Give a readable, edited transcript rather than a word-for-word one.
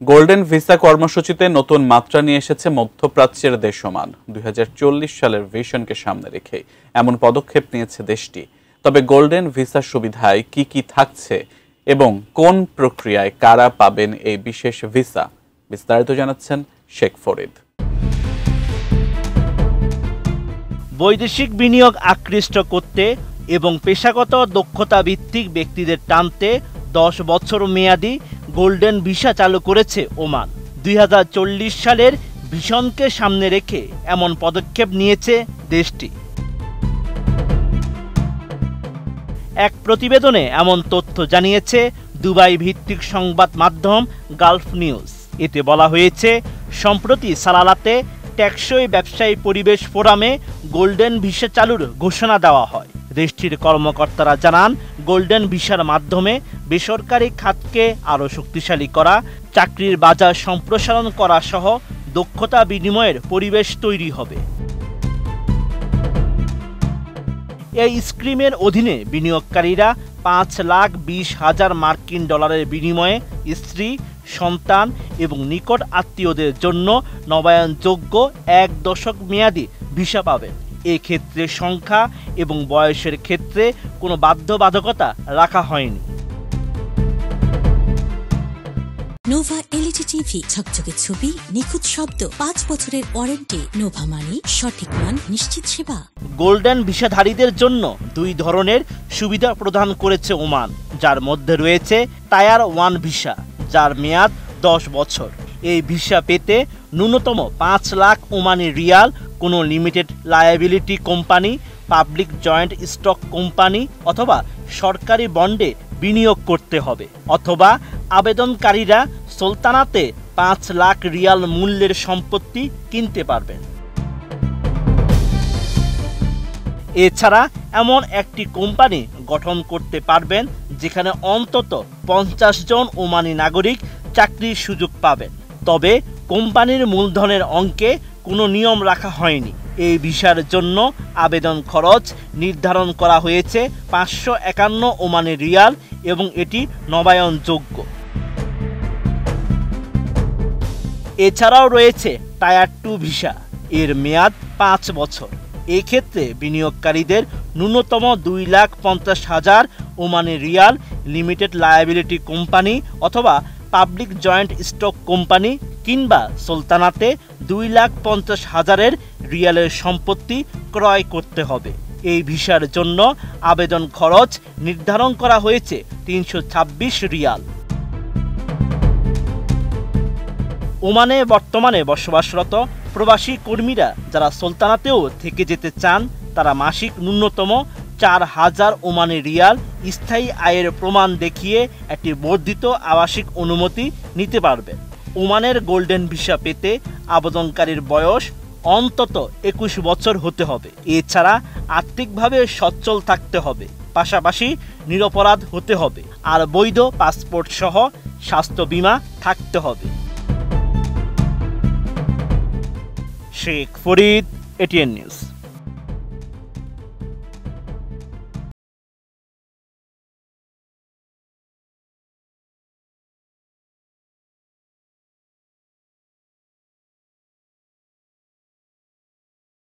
Golden visa কর্মসূচিতে নতুন মাত্রা নিয়ে এসেছে মধ্যপ্রাচ্যের দেশ ওমান। ২০৪০ সালের ভিশনকে সামনে রেখে এমন পদক্ষেপ নিয়েছে দেশটি। তবে গোল্ডেন ভিসা সুবিধায় কি কি থাকছে এবং কোন প্রক্রিয়ায় কারা পাবেন এই বিশেষ ভিসা, বিস্তারিত জানাচ্ছেন শেখ ফরিদ। বৈদেশিক বিনিয়োগ আকৃষ্ট করতে এবং পেশাগত দক্ষতা ভিত্তিক ব্যক্তিদের টানতে 10 বছর মেয়াদি গোল্ডেন ভিসা চালু করেছে ওমান। ২০৪০ সালের ভিশনকে সামনে রেখে এমন পদক্ষেপ নিয়েছে দেশটি। এক প্রতিবেদনে এমন তথ্য জানিয়েছে দুবাই ভিত্তিক সংবাদ মাধ্যম গালফ নিউজ। এতে বলা হয়েছে, সম্প্রতি সালালাতে টেকসই ব্যবসায়ী পরিবেশ ফোরামে গোল্ডেন ভিসা চালুর ঘোষণা দেওয়া হয়। দেশটির কর্মকর্তারা জানান, গোল্ডেন ভিসার মাধ্যমে বেসরকারি খাতকে আরও শক্তিশালী করা, চাকরির বাজার সম্প্রসারণ করা সহ দক্ষতা বিনিময়ের পরিবেশ তৈরি হবে। এই স্কিমের অধীনে বিনিয়োগকারীরা 5,20,000 মার্কিন ডলারের বিনিময়ে স্ত্রী, সন্তান এবং নিকট আত্মীয়দের জন্য নবায়নযোগ্য 1 দশক মেয়াদি ভিসা পাবেন। এক্ষেত্রে সংখ্যা এবং বয়সের ক্ষেত্রে কোনো বাধ্যবাধকতা রাখা হয়নি। নোভা এলইডি টিভি, ঝকঝকে ছবি, নিখুঁত শব্দ, 5 বছরের ওয়ারেন্টি। নোভা মানি, সঠিক মান, নিশ্চিত সেবা। গোল্ডেন ভিসাধারীদের জন্য 2 ধরনের সুবিধা প্রদান করেছে ওমান, যার মধ্যে রয়েছে টায়ার 1 ভিসা, যার মেয়াদ 10 বছর। এই ভিসা পেতে ন্যূনতম 5 লাখ ওমানি রিয়াল কোনো limited liability company, public joint stock company অথবা সরকারি বন্ডে বিনিয়োগ করতে হবে, অথবা আবেদনকারীরা সুলতানাতে 5 লাখ রিয়াল মূল্যের সম্পত্তি কিনতে পারবেন। এছাড়া এমন একটি কোম্পানি গঠন করতে পারবেন যেখানে অন্তত 50 জন ওমানি নাগরিক চাকরির সুযোগ পাবেন। তবে কোম্পানির মূলধনের অঙ্কে কোনো নিয়ম রাখা হয়নি। এই ভিসার জন্য আবেদন খরচ নির্ধারণ করা হয়েছে 551 ওমানি রিয়াল এবং এটি নবায়নযোগ্য। এছাড়াও রয়েছে টায়ার 2 ভিসা, এর মেয়াদ 5 বছর। এক্ষেত্রে বিনিয়োগকারীদের ন্যূনতম 2,50,000 Omani Real limited liability company অথবা পাবলিক জয়েন্ট স্টক কোম্পানি কিংবা সুলতানাতে 2,50,000 রিয়ালের সম্পত্তি ক্রয় করতে হবে। এই ভিসার জন্য আবেদন খরচ নির্ধারণ করা হয়েছে 326 রিয়াল। ওমানে বর্তমানে বসবাসরত প্রবাসী কর্মীরা যারা সুলতানাতেও থেকে যেতে চান, তারা মাসিক ন্যূনতম 4,000 ওমানি রিয়াল স্থায়ী আয়ের প্রমাণ দেখিয়ে একটি বর্ধিত আবাসিক অনুমতি নিতে পারবেন। ওমানের গোল্ডেন ভিসা পেতে আবেদনকারীর বয়স অন্তত 21 বছর হতে হবে। এছাড়া আর্থিকভাবে সচ্ছল থাকতে হবে, পাশাপাশি নিরপরাধ হতে হবে, আর বৈধ পাসপোর্ট সহ স্বাস্থ্য বীমা থাকতে হবে। Sheikh Farid, ATN news.